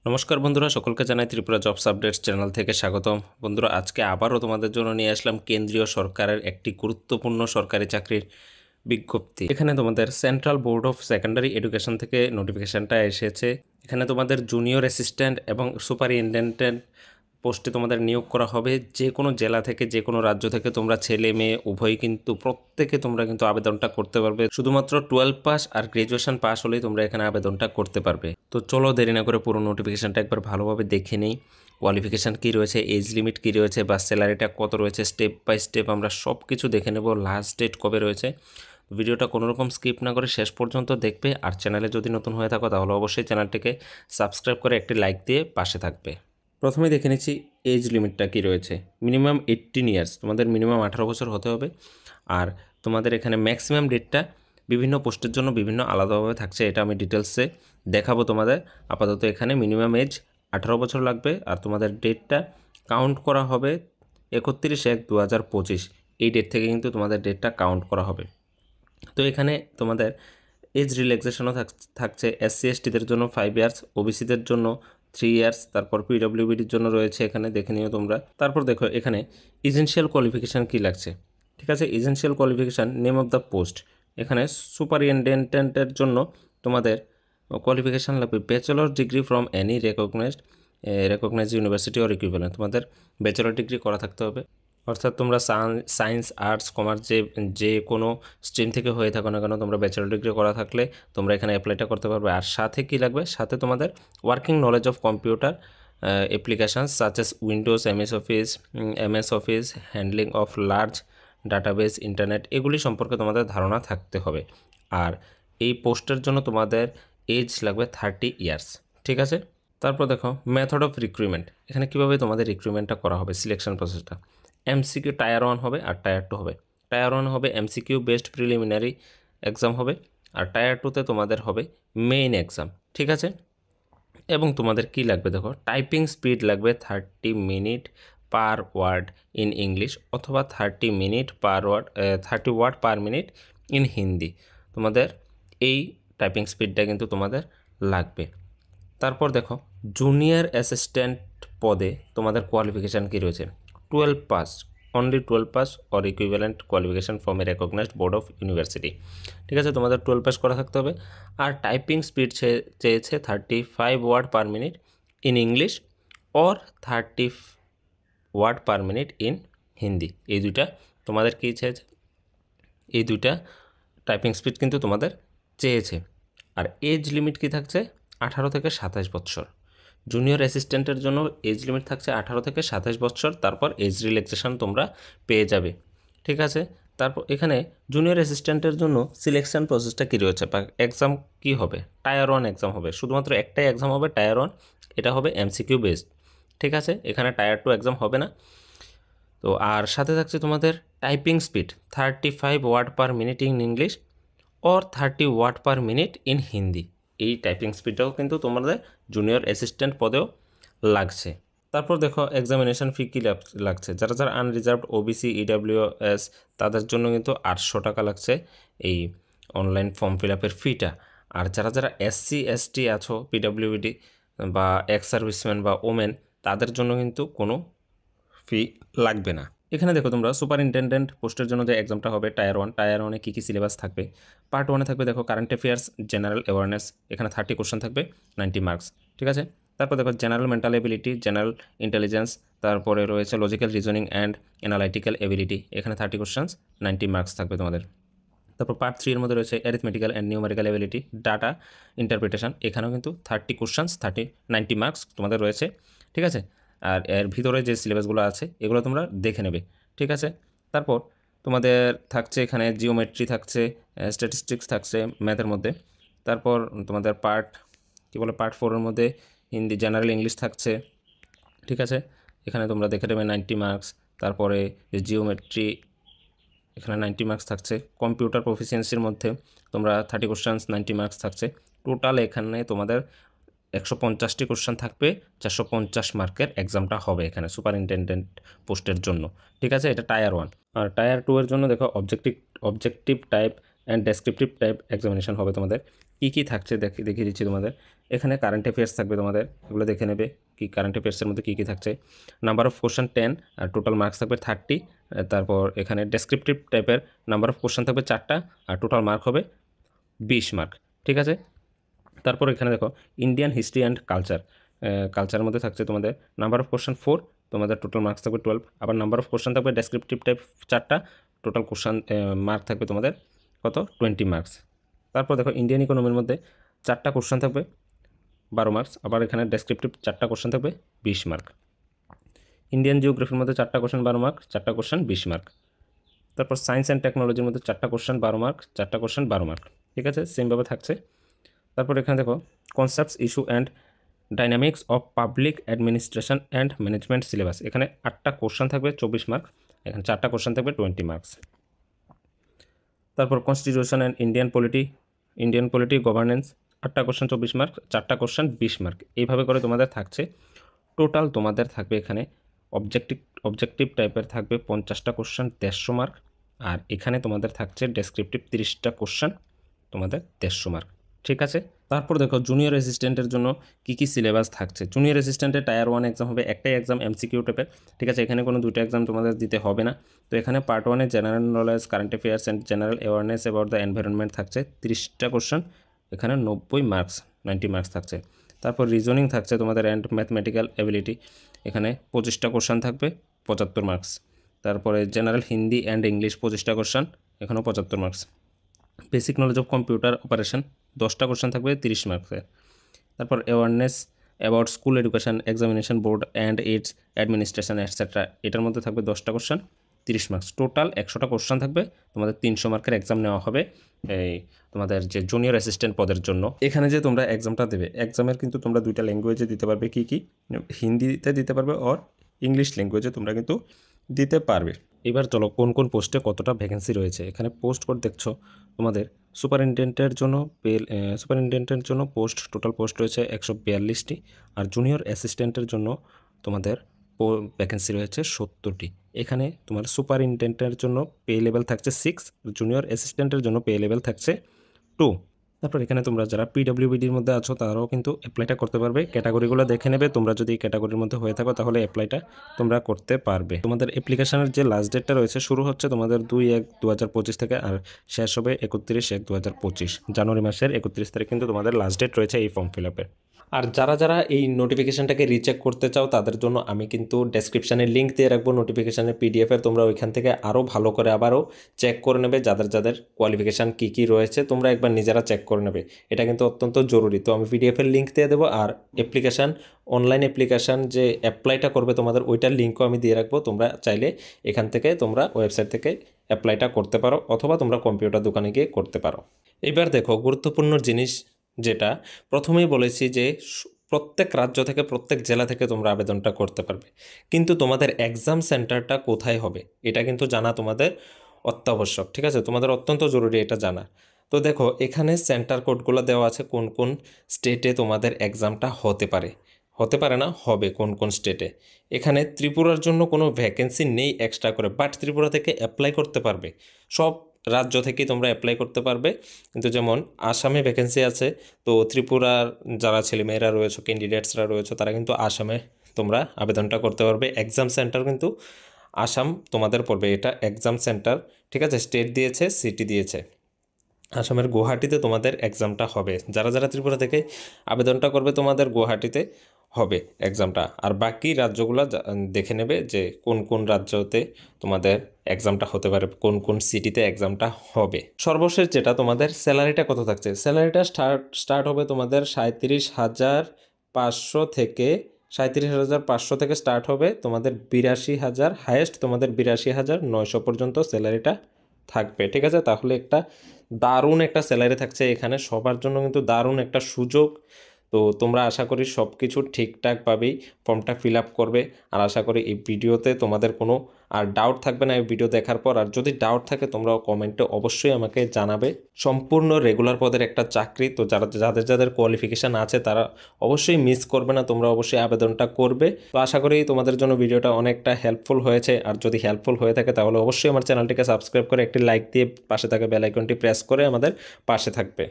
নমস্কার বন্ধুরা, সকলকে জানাই ত্রিপুরা জবস আপডেটস চ্যানেল থেকে স্বাগতম। বন্ধুরা, আজকে আবারও তোমাদের জন্য নিয়ে আসলাম কেন্দ্রীয় সরকারের একটি গুরুত্বপূর্ণ সরকারি চাকরির বিজ্ঞপ্তি। এখানে তোমাদের central board of secondary education থেকে নোটিফিকেশনটা এসেছে। এখানে তোমাদের জুনিয়র অ্যাসিস্ট্যান্ট এবং সুপারিনটেন্ডেন্ট পোস্টে তোমাদের নিয়োগ করা হবে। যে কোনো জেলা থেকে, যে কোনো রাজ্য থেকে তোমরা ছেলে মেয়ে উভয়ই কিন্তু প্রত্যেকে তোমরা কিন্তু আবেদনটা করতে পারবে। শুধুমাত্র 12 পাস আর গ্রাজুয়েশন পাস হলেই তোমরা এখানে আবেদনটা করতে পারবে। তো চলো দেরি না করে পুরো নোটিফিকেশনটা একবার ভালোভাবে দেখে নেই। কোয়ালিফিকেশান কী রয়েছে, এজ লিমিট কী রয়েছে, বা স্যালারিটা কত রয়েছে, স্টেপ বাই স্টেপ আমরা সব কিছু দেখে নেব। লাস্ট ডেট কবে রয়েছে। ভিডিওটা কোনোরকম স্কিপ না করে শেষ পর্যন্ত দেখবে। আর চ্যানেলে যদি নতুন হয়ে থাকো তাহলে অবশ্যই চ্যানেলটিকে সাবস্ক্রাইব করে একটি লাইক দিয়ে পাশে থাকবে। প্রথমে দেখে নিচ্ছি এজ লিমিটটা কী রয়েছে। মিনিমাম 18 ইয়ার্স, তোমাদের মিনিমাম 18 বছর হতে হবে। আর তোমাদের এখানে ম্যাক্সিমাম ডেটটা বিভিন্ন পোস্টের জন্য বিভিন্ন আলাদাভাবে থাকছে, এটা আমি ডিটেলসে দেখাবো তোমাদের। আপাতত এখানে মিনিমাম এজ 18 বছর লাগবে। আর তোমাদের ডেটটা কাউন্ট করা হবে 31/1/2025। এই ডেট থেকে কিন্তু তোমাদের ডেটটা কাউন্ট করা হবে। তো এখানে তোমাদের এজ রিল্যাক্সেশনও থাকছে। SC STদের জন্য 5 ইয়ার্স, ওবিসিদের জন্য 3 ইয়ার্স, তারপর PWBDর জন্য রয়েছে, এখানে দেখে নিও তোমরা। তারপর দেখো এখানে ইসেনশিয়াল কোয়ালিফিকেশান কী লাগছে। ঠিক আছে, essential qualification, name of the post. এখানে সুপারিনটেন্ডেন্টের জন্য তোমাদের কোয়ালিফিকেশান লাগবে bachelor degree from any recognized university or equivalent. তোমাদের ব্যাচেলর ডিগ্রি করা থাকতে হবে। অর্থাৎ তোমরা সায়েন্স, আর্টস, কমার্স যে কোনো স্ট্রিম থেকে হয়ে থাকো না কেন, তোমরা ব্যাচেলর ডিগ্রি করা থাকলে তোমরা এখানে অ্যাপ্লাইটা করতে পারবে। আর সাথে কি লাগবে, সাথে তোমাদের working knowledge of computer applications such as Windows, MS office, handling of large database, internet, এগুলি সম্পর্কে তোমাদের ধারণা থাকতে হবে। আর এই পোস্টের জন্য তোমাদের এজ লাগবে 30 ইয়ার্স। ঠিক আছে। তারপর দেখো মেথড অফ রিক্রুটমেন্ট। এখানে কীভাবে তোমাদের রিক্রুটমেন্টটা করা হবে, সিলেকশন প্রসেসটা। MCQ টায়ার 1 হবে আর টায়ার 2 হবে। টায়ার 1 হবে MCQ বেস্ট প্রিলিমিনারি এক্সাম হবে, আর টায়ার 2তে তোমাদের হবে মেইন এক্সাম। ঠিক আছে। এবং তোমাদের কি লাগবে দেখো, টাইপিং স্পিড লাগবে 30 minute per word in English, অথবা 30 minute per word 30 word per minute in Hindi. তোমাদের এই টাইপিং স্পিডটা কিন্তু তোমাদের লাগবে। তারপর দেখো জুনিয়র অ্যাসিস্ট্যান্ট পদে তোমাদের কোয়ালিফিকেশান কী রয়েছে। 12 pass, only 12 pass or equivalent qualification from a recognized board of university. ঠিক আছে, তোমাদের 12 পাস করা থাকতে হবে। আর টাইপিং স্পিড চেয়েছে 35 word per minute in English or 30 word per minute in Hindi. এই দুইটা তোমাদের কী চেয়েছে, এই দুইটা টাইপিং স্পিড কিন্তু তোমাদের চেয়েছে। আর এজ লিমিট কি থাকছে, 18 থেকে 27 বছর। জুনিয়র অ্যাসিস্ট্যান্টের জন্য এজ লিমিট থাকছে 18 থেকে 27 বছর। তারপর এজ রিল্যাক্সেশন তোমরা পেয়ে যাবে। ঠিক আছে। তারপর এখানে জুনিয়র অ্যাসিস্ট্যান্টের জন্য সিলেকশন প্রসেসটা কী রয়েছে, বা এক্সাম কী হবে, টায়ার 1 এক্সাম হবে। শুধুমাত্র একটাই এক্সাম হবে, টায়ার 1। এটা হবে MCQ বেসড। ঠিক আছে, এখানে টায়ার 2 এক্সাম হবে না। তো আর সাথে থাকছে তোমাদের typing speed 35 word per minute in English or 30 word per minute in Hindi. এই টাইপিং স্পিডটাও কিন্তু তোমাদের জুনিয়র অ্যাসিস্ট্যান্ট পদেও লাগছে। তারপর দেখো এক্সামিনেশন ফি কী লাগছে। যারা যারা আনরিজার্ভড OBC EWS তাদের জন্য কিন্তু 800 টাকা লাগছে এই অনলাইন ফর্ম ফিল আপের ফিটা। আর যারা যারা SC ST আছো, PWD বা এক্স সার্ভিসম্যান বা ওমেন, তাদের জন্য কিন্তু কোনো ফি লাগবে না। এখানে দেখো তোমরা সুপারিনটেন্ডেন্ট পোস্টের জন্য যে এক্সামটা হবে টায়ার 1, টায়ার 1-এ কী কী সিলেবাস থাকবে। পার্ট 1-এ থাকবে দেখো কারেন্ট অ্যাফেয়ার্স, জেনারেল অ্যাওয়ারনেস। এখানে 30 কোশ্চেন থাকবে, 90 মার্কস। ঠিক আছে। তারপর দেখো general mental ability, general intelligence, তারপরে রয়েছে logical reasoning and analytical ability. এখানে 30 কোশ্চেন্স, 90 মার্কস থাকবে তোমাদের। তারপর পার্ট 3-এর মধ্যে রয়েছে arithmetical and numerical ability, data interpretation. এখানেও কিন্তু 30 কোশ্চেন্স, 90 মার্কস তোমাদের রয়েছে। ঠিক আছে। আর এর ভিতরে যে সিলেবাসগুলো আছে এগুলো তোমরা দেখে নেবে। ঠিক আছে। তারপর তোমাদের থাকছে এখানে জিওমেট্রি থাকছে, স্ট্যাটিস্টিক্স থাকছে ম্যাথের মধ্যে। তারপর তোমাদের পার্ট 4-এর মধ্যে হিন্দি, জেনারেল ইংলিশ থাকছে। ঠিক আছে, এখানে তোমরা দেখে নেবে 90 মার্কস। তারপরে যে জিওমেট্রি, এখানে 90 মার্কস থাকছে। কম্পিউটার প্রফিসিয়েন্সির মধ্যে তোমরা 30 কোশ্চেন্স, 90 মার্কস থাকছে। টোটাল এখানে তোমাদের 150টি কোশ্চেন থাকবে, 450 মার্কের এক্সামটা হবে এখানে সুপারিনটেন্ডেন্ট পোস্টের জন্য। ঠিক আছে, এটা টায়ার 1। আর টায়ার 2-এর জন্য দেখো objective type and descriptive type examination হবে তোমাদের। কী থাকছে দেখিয়ে দিচ্ছি তোমাদের। এখানে কারেন্ট অ্যাফেয়ার্স থাকবে তোমাদের, এগুলো দেখে নেবে কি কারেন্ট অ্যাফেয়ার্সের মধ্যে কী থাকছে। নাম্বার অফ কোশ্চেন 10 আর টোটাল মার্কস থাকবে 30। তারপর এখানে ডেসক্রিপটিভ টাইপের নাম্বার অফ কোশ্চেন থাকবে 4টা আর টোটাল মার্ক হবে 20 মার্ক, ঠিক আছে। তারপর এখানে দেখো ইন্ডিয়ান হিস্ট্রি অ্যান্ড কালচারের মধ্যে থাকছে তোমাদের নাম্বার অফ কোশ্চেন 4, তোমাদের টোটাল মার্কস থাকবে 12। আবার নাম্বার অফ কোশ্চেন থাকবে ডেসক্রিপটিভ টাইপ 4টা, টোটাল কোশ্চেন মার্ক থাকবে তোমাদের কত 20 মার্কস। তারপর দেখো ইন্ডিয়ান ইকোনমির মধ্যে 4টা কোশ্চেন থাকবে 12 মার্কস, আবার এখানে ডেসক্রিপটিভ 4টা কোশ্চেন থাকবে 20 মার্ক। ইন্ডিয়ান জিওগ্রাফির মধ্যে 4টা কোশ্চেন 12 মার্ক, 4টা কোশ্চেন 20 মার্ক। তারপর সায়েন্স অ্যান্ড টেকনোলজির মধ্যে 4টা কোশ্চেন 12 মার্ক, 4টা কোশ্চেন 12 মার্ক, ঠিক আছে, সেমভাবে থাকছে। তারপর এখানে দেখো concepts issue and dynamics of public administration and management syllabus, এখানে 8টা কোশ্চেন থাকবে 24 মার্ক, এখানে 4টা কোশ্চেন থাকবে 20 মার্কস। তারপর constitution and Indian polity governance 8টা কোশ্চেন 24 মার্ক, 4টা কোশ্চেন 20 মার্ক, এইভাবে করে তোমাদের থাকছে। টোটাল তোমাদের থাকবে এখানে অবজেক্টিভ টাইপের থাকবে 50টা কোশ্চেন 150 মার্ক, আর এখানে তোমাদের থাকছে ডেসক্রিপটিভ 30টা কোশ্চেন তোমাদের 150 মার্ক, ঠিক আছে। তারপর দেখো জুনিয়র অ্যাসিস্ট্যান্টের জন্য কী সিলেবাস থাকছে। জুনিয়র অ্যাসিস্ট্যান্টের টায়ার 1 এক্সাম হবে, একটাই এক্সাম এমসিকিউ টাইপের, ঠিক আছে, এখানে কোনো দুটো এক্সাম তোমাদের দিতে হবে না। তো এখানে পার্ট 1-এ general knowledge, current affairs and general awareness about the environment থাকছে 30টা কোশ্চেন, এখানে 90 মার্কস 90 মার্কস থাকছে। তারপর রিজনিং থাকছে তোমাদের অ্যান্ড ম্যাথমেটিক্যাল অ্যাবিলিটি, এখানে 25টা কোশ্চেন থাকবে 75 মার্কস। তারপরে জেনারেল হিন্দি অ্যান্ড ইংলিশ 25টা কোশ্চেন, এখানেও 75 marks. Basic knowledge of computer operation 10টা কোশ্চেন থাকবে 30 মার্কসের। তারপর awareness about school education examination board and its administration etcetera, এটার মধ্যে থাকবে 10টা কোশ্চেন 30 মার্কস। টোটাল 100টা কোশ্চেন থাকবে, তোমাদের 300 মার্কের এক্সাম নেওয়া হবে এই তোমাদের যে জুনিয়র অ্যাসিস্ট্যান্ট পদের জন্য। এখানে যে তোমরা এক্সামটা দেবে, এক্সামের কিন্তু তোমরা 2টা ল্যাঙ্গুয়েজে দিতে পারবে, কি হিন্দিতে দিতে পারবে আর ইংলিশ ল্যাঙ্গুয়েজে তোমরা কিন্তু দিতে পারবে। এবার চলো কোন কোন পোস্টে কতটা ভ্যাকেন্সি রয়েছে। এখানে পোস্ট কোড দেখছো তোমাদের সুপারিনটেন্ডেন্টের জন্য পোস্ট টোটাল পোস্ট রয়েছে 142টি, আর জুনিয়র অ্যাসিস্ট্যান্টের জন্য তোমাদের ভ্যাকেন্সি রয়েছে 70টি। এখানে তোমার সুপারিনটেন্ডেন্টের জন্য পে লেভেল থাকছে 6, জুনিয়র অ্যাসিস্ট্যান্টের জন্য পে লেভেল থাকছে 2। তারপর এখানে তোমরা যারা পিডব্লিউবিডির মধ্যে আছো তারাও কিন্তু অ্যাপ্লাইটা করতে পারবে। ক্যাটাগরিগুলো দেখে নেবে, তোমরা যদি ক্যাটাগরির মধ্যে হয়ে থাকো তাহলে অ্যাপ্লাইটা তোমরা করতে পারবে। তোমাদের অ্যাপ্লিকেশনের যে লাস্ট ডেটটা রয়েছে শুরু হচ্ছে তোমাদের 2/1/2025 থেকে, আর শেষ হবে 31/1/2025, জানুয়ারি মাসের 31 তারিখ কিন্তু তোমাদের লাস্ট ডেট রয়েছে এই ফর্ম ফিল আপের। আর যারা এই নোটিফিকেশানটাকে রিচেক করতে চাও তাদের জন্য আমি কিন্তু ডেসক্রিপশানে লিঙ্ক দিয়ে রাখবো নোটিফিকেশানের পিডিএফের, তোমরা ওইখান থেকে আরও ভালো করে আবারও চেক করে নেবে যাদের কোয়ালিফিকেশান কী রয়েছে, তোমরা একবার নিজেরা চেক করে নেবে, এটা কিন্তু অত্যন্ত জরুরি। তো আমি পিডিএফের লিঙ্ক দিয়ে দেবো, আর অনলাইন অ্যাপ্লিকেশান যে অ্যাপ্লাইটা করবে তোমাদের ওইটার লিঙ্কও আমি দিয়ে রাখবো, তোমরা চাইলে এখান থেকে তোমরা ওয়েবসাইট থেকে অ্যাপ্লাইটা করতে পারো, অথবা তোমরা কম্পিউটার দোকানে গিয়ে করতে পারো। এবার দেখো গুরুত্বপূর্ণ জিনিস যেটা প্রথমেই বলেছি যে প্রত্যেক রাজ্য থেকে প্রত্যেক জেলা থেকে তোমরা আবেদনটা করতে পারবে, কিন্তু তোমাদের এক্সাম সেন্টারটা কোথায় হবে এটা কিন্তু জানা তোমাদের অত্যাবশ্যক, ঠিক আছে, তোমাদের অত্যন্ত জরুরি এটা জানা। তো দেখো এখানে সেন্টার কোডগুলো দেওয়া আছে কোন কোন স্টেটে তোমাদের এক্সামটা হতে পারে না, হবে কোন কোন স্টেটে। এখানে ত্রিপুরার জন্য কোনো ভ্যাকেন্সি নেই এক্সট্রা করে, বাট ত্রিপুরা থেকে অ্যাপ্লাই করতে পারবে, সব রাজ্য থেকেই তোমরা অ্যাপ্লাই করতে পারবে। কিন্তু যেমন আসামে ভ্যাকেন্সি আছে, তো ত্রিপুরার যারা ছেলেমেয়েরা রয়েছে ক্যান্ডিডেটসরা রয়েছে তারা কিন্তু আসামে তোমরা আবেদনটা করতে পারবে। এক্সাম সেন্টার কিন্তু আসাম তোমাদের পড়বে, এটা এক্সাম সেন্টার, ঠিক আছে, স্টেট দিয়েছে সিটি দিয়েছে, আসামের গুয়াহাটিতে তোমাদের এক্সামটা হবে। যারা ত্রিপুরা থেকে আবেদনটা করবে তোমাদের গুয়াহাটিতে হবে এক্সামটা, আর বাকি রাজ্যগুলো দেখে নেবে যে কোন কোন রাজ্যতে তোমাদের এক্সামটা হতে পারে, কোন কোন সিটিতে এক্সামটা হবে। সর্বশেষ যেটা তোমাদের স্যালারিটা কত থাকছে, স্যালারিটা স্টার্ট হবে তোমাদের 37,500 থেকে 37,500 থেকে স্টার্ট হবে তোমাদের 82,000, হায়েস্ট তোমাদের 82,900 পর্যন্ত স্যালারিটা থাকবে, ঠিক আছে। তাহলে একটা দারুণ একটা স্যালারি থাকছে এখানে, সবার জন্য কিন্তু দারুণ একটা সুযোগ। তো তোমরা আশা করি সব কিছু ঠিকঠাকভাবেই ফর্মটা ফিল আপ করবে, আর আশা করি এই ভিডিওতে তোমাদের কোনো আর ডাউট থাকবে না এই ভিডিও দেখার পর। আর যদি ডাউট থাকে তোমরা কমেন্টে অবশ্যই আমাকে জানাবে। সম্পূর্ণ রেগুলার পদের একটা চাকরি, তো যাদের কোয়ালিফিকেশান আছে তারা অবশ্যই মিস করবে না, তোমরা অবশ্যই আবেদনটা করবে। তো আশা করি তোমাদের জন্য ভিডিওটা অনেকটা হেল্পফুল হয়েছে, আর যদি হেল্পফুল হয়ে থাকে তাহলে অবশ্যই আমার চ্যানেলটিকে সাবস্ক্রাইব করে একটি লাইক দিয়ে পাশে থাকা বেল আইকনটি প্রেস করে আমাদের পাশে থাকবে।